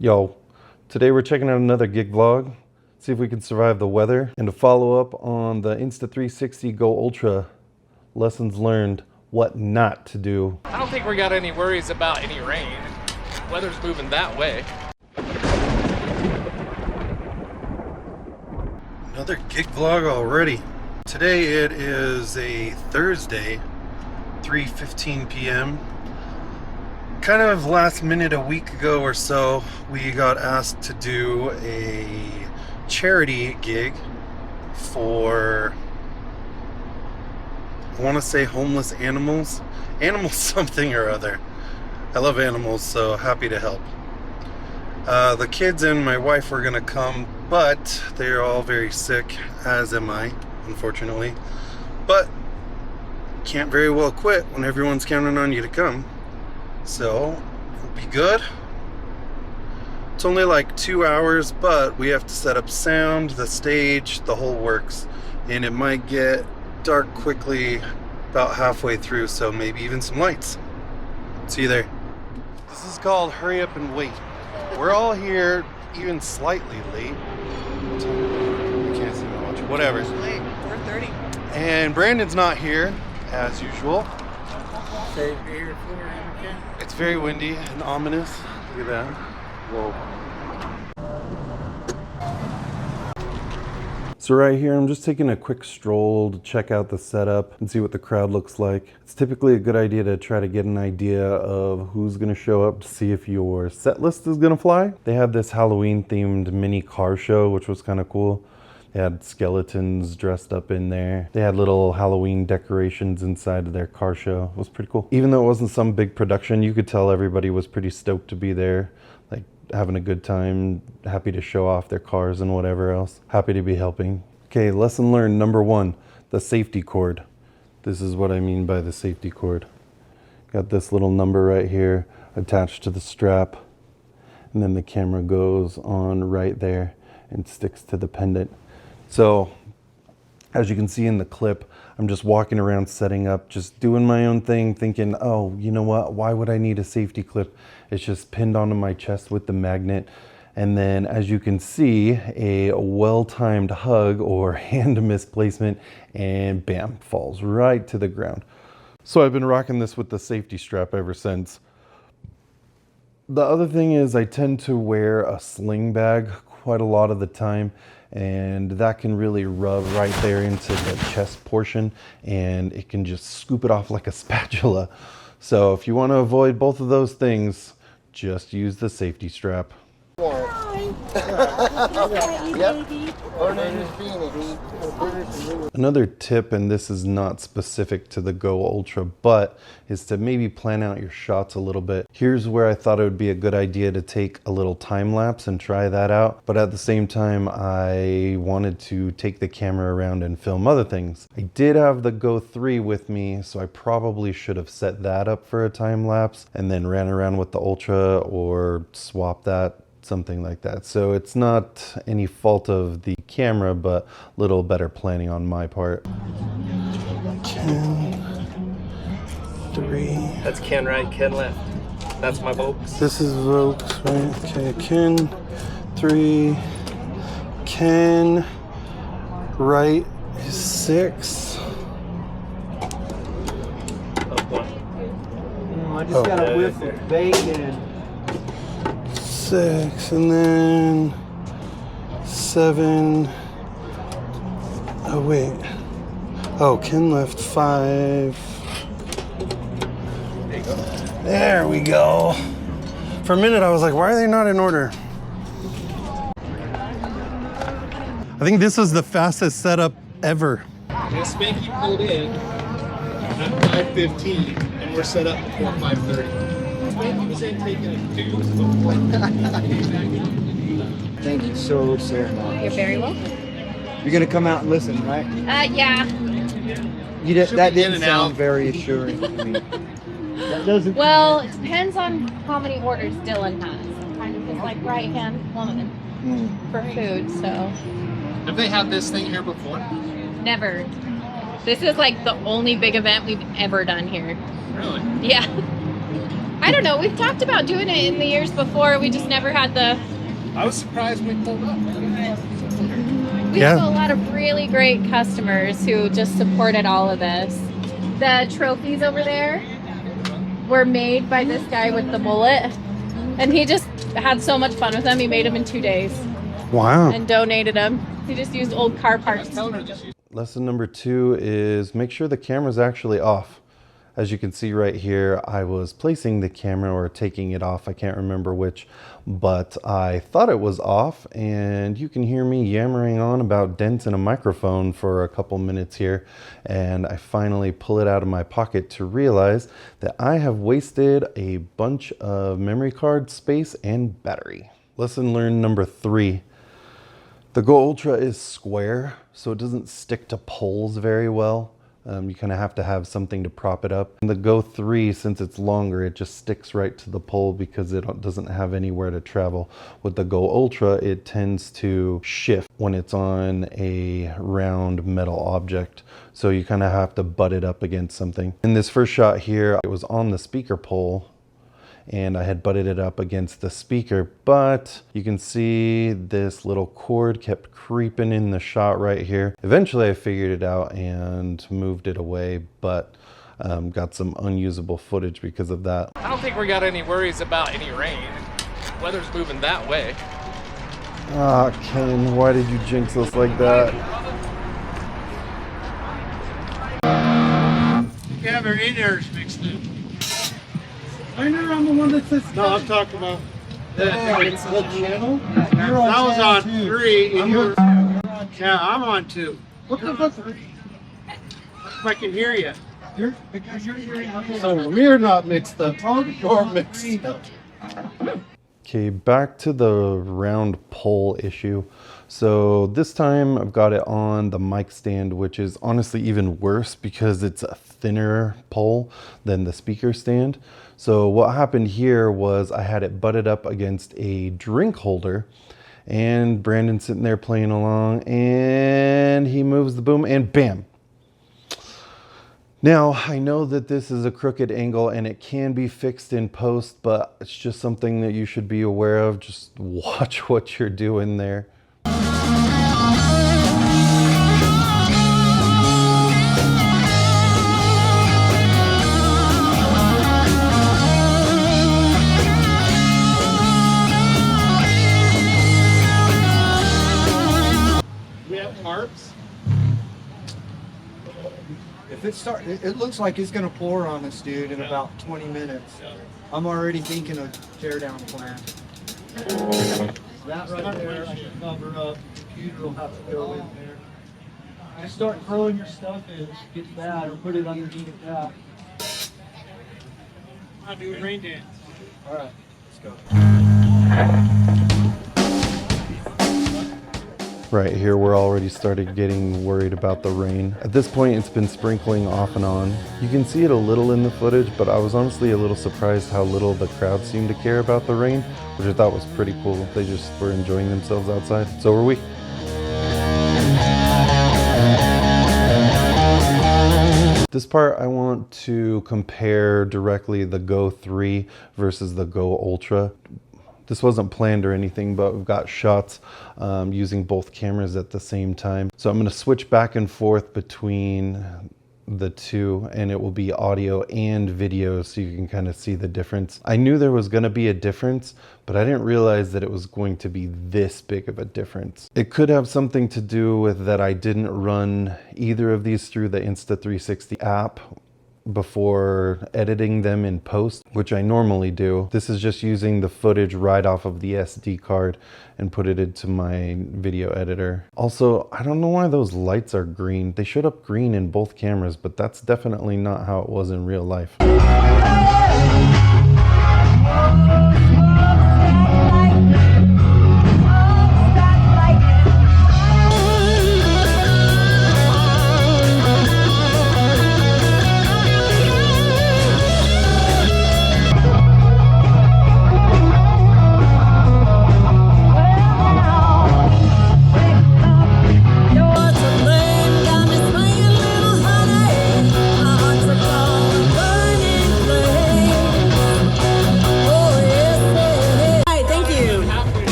Yo, today we're checking out another gig vlog, see if we can survive the weather, and to follow up on the Insta360 GO ULTRA lessons learned, what not to do. I don't think we got any worries about any rain. Weather's moving that way. Another gig vlog already. Today it is a Thursday, 3:15 p.m. Kind of last minute a week ago or so, we got asked to do a charity gig for, I want to say homeless animals something or other. I love animals, so happy to help. The kids and my wife were gonna come, but they're all very sick, as am I, unfortunately. But can't very well quit when everyone's counting on you to come. So, it'll be good. It's only like 2 hours, but we have to set up sound, the stage, the whole works. And it might get dark quickly about halfway through, so maybe even some lights. See you there. This is called Hurry Up and Wait. We're all here, even slightly late. I can't see much. Whatever. It's late, 4:30. And Brandon's not here, as usual. It's very windy and ominous. Look at that. Whoa. So right here, I'm just taking a quick stroll to check out the setup and see what the crowd looks like. It's typically a good idea to try to get an idea of who's gonna show up to see if your set list is gonna fly. They had this Halloween themed mini car show, which was kind of cool. They had skeletons dressed up in there. They had little Halloween decorations inside of their car show. It was pretty cool. Even though it wasn't some big production, you could tell everybody was pretty stoked to be there, like having a good time, happy to show off their cars and whatever else. Happy to be helping. Okay, lesson learned number 1, the safety cord. This is what I mean by the safety cord. Got this little number right here attached to the strap, and then the camera goes on right there and sticks to the pendant. So, as you can see in the clip, I'm just walking around setting up, just doing my own thing, thinking, oh, you know what, why would I need a safety clip? It's just pinned onto my chest with the magnet. And then, as you can see, a well-timed hug or hand misplacement, and bam, falls right to the ground. So I've been rocking this with the safety strap ever since. The other thing is I tend to wear a sling bag quite a lot of the time, and that can really rub right there into the chest portion, and it can just scoop it off like a spatula. So if you want to avoid both of those things, just use the safety strap. Another tip, and this is not specific to the GO ULTRA, but is to maybe plan out your shots a little bit. Here's where I thought it would be a good idea to take a little time lapse and try that out. But at the same time, I wanted to take the camera around and film other things. I did have the GO 3 with me, so I probably should have set that up for a time lapse and then ran around with the Ultra or swapped that, something like that. So it's not any fault of the camera, but a little better planning on my part. Ken 3. That's Ken right, Ken left. That's my Vokes. This is Vokes, right? Okay, Ken 3. Ken right is 6. I just got a whiff of bacon. 6, and then 7. Oh wait. Oh, Ken left 5. There you go. There we go. For a minute I was like, why are they not in order? I think this is the fastest setup ever. This Spanky pulled in at 5:15, and we're set up before 5:30. Spanky was in taking a dude. Thank you so much. You're very welcome. You're gonna come out and listen, right? Yeah. That didn't sound very assuring to me. That doesn't. Well, it depends on how many orders Dylan has. I'm kind of his like right-hand woman for food, so. Have they had this thing here before? Never. This is like the only big event we've ever done here. Really? Yeah. I don't know. We've talked about doing it in the years before. We just never had the. I was surprised we pulled up. We have a lot of really great customers who just supported all of this. The trophies over there were made by this guy with the mullet, and he just had so much fun with them. He made them in 2 days. Wow. And donated them. He just used old car parts. Lesson number 2 is make sure the camera's actually off. As you can see right here, I was placing the camera or taking it off. I can't remember which, but I thought it was off, and you can hear me yammering on about dents in a microphone for a couple minutes here. And I finally pull it out of my pocket to realize that I have wasted a bunch of memory card space and battery. Lesson learned number 3. The Go Ultra is square, so it doesn't stick to poles very well. You kind of have to have something to prop it up. And the Go 3, since it's longer, it just sticks right to the pole because it doesn't have anywhere to travel. With the Go Ultra, it tends to shift when it's on a round metal object. So you kind of have to butt it up against something. In this first shot here, it was on the speaker pole, and I had butted it up against the speaker, but you can see this little cord kept creeping in the shot right here. Eventually I figured it out and moved it away, but got some unusable footage because of that. I don't think we got any worries about any rain. Weather's moving that way. Ah, Ken, why did you jinx us like that? You have your in-airs mixed in. I know I'm the one that says. No, I'm talking about the channel. that was on 3 and you're yeah, I'm on 2. What the fuck? If I can hear you. Because you're hearing. So we're not mixed up. You're mixed up. Okay, back to the round pole issue. So this time I've got it on the mic stand, which is honestly even worse because it's a thinner pole than the speaker stand. So what happened here was I had it butted up against a drink holder, and Brandon's sitting there playing along, and he moves the boom and bam. Now, I know that this is a crooked angle and it can be fixed in post, but it's just something that you should be aware of. Just watch what you're doing there. We have tarps. If it looks like it's gonna pour on us, dude, in about 20 minutes. I'm already thinking of teardown plan. That right there, I can cover up. The computer will have to go in there. Just start throwing your stuff in. If it gets bad, or put it underneath that. I'll do a rain dance. All right, let's go. Right here, we're already started getting worried about the rain. At this point, it's been sprinkling off and on. You can see it a little in the footage, but I was honestly a little surprised how little the crowd seemed to care about the rain, which I thought was pretty cool. They just were enjoying themselves outside. So were we. This part, I want to compare directly the Go 3 versus the Go Ultra. This wasn't planned or anything, but we've got shots using both cameras at the same time. So I'm going to switch back and forth between the two, and it will be audio and video so you can kind of see the difference. I knew there was going to be a difference, but I didn't realize that it was going to be this big of a difference. It could have something to do with that I didn't run either of these through the Insta360 app before editing them in post, which I normally do. This is just using the footage right off of the SD card and put it into my video editor. Also, I don't know why those lights are green. They showed up green in both cameras, but that's definitely not how it was in real life.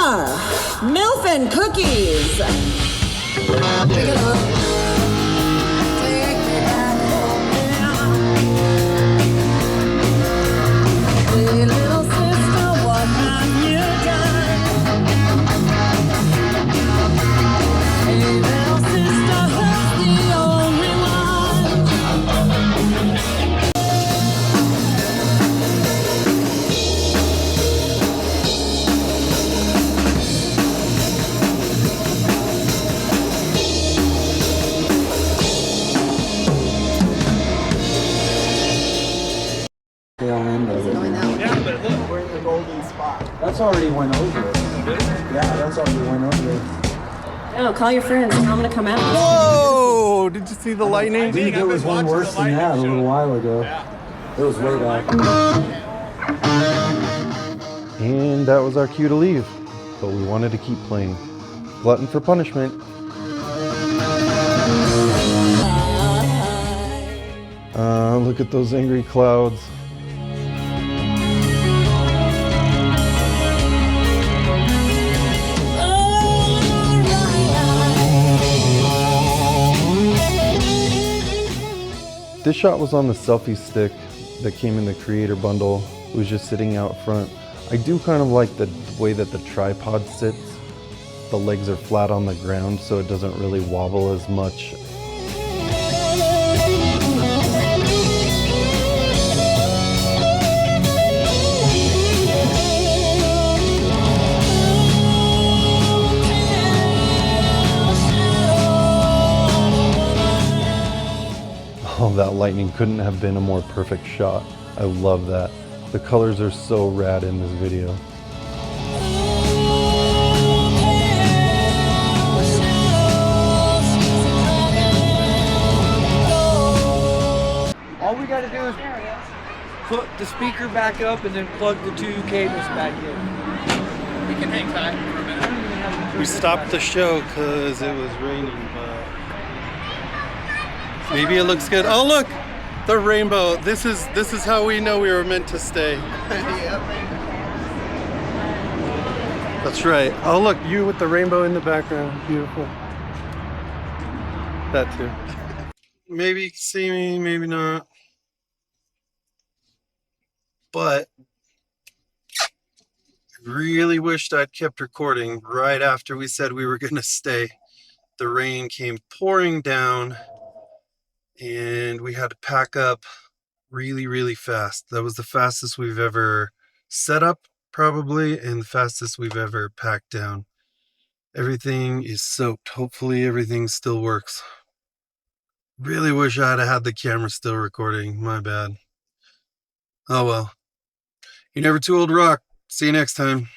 are MILF and Cookies. Pick it up. Take me back home now. Hey, little sister, what have you done? Hey, little sister, who's the only one? That's already went over. Yeah, that's already went over. Oh, call your friends. Tell them to come out. Whoa! Did you see the lightning? I think there was one worse than that a little while ago. It was way back. And that was our cue to leave. But we wanted to keep playing. Glutton for punishment. Look at those angry clouds. This shot was on the selfie stick that came in the creator bundle. It was just sitting out front. I do kind of like the way that the tripod sits. The legs are flat on the ground, so it doesn't really wobble as much. Oh, that lightning couldn't have been a more perfect shot. I love that. The colors are so rad in this video. All we got to do is put the speaker back up and then plug the two cables back in. We can hang tight for a minute. We stopped the show because it was raining, but maybe it looks good. Oh look, the rainbow. This is how we know we were meant to stay. That's right. Oh look, you with the rainbow in the background. Beautiful. That too. Maybe you can see me, maybe not. But I really wished I'd kept recording right after we said we were gonna stay. The rain came pouring down and we had to pack up really fast. That was the fastest we've ever set up, probably, and the fastest we've ever packed down. Everything is soaked. Hopefully everything still works. Really wish I had the camera still recording. My bad. Oh well. You're never too old to rock. See you next time.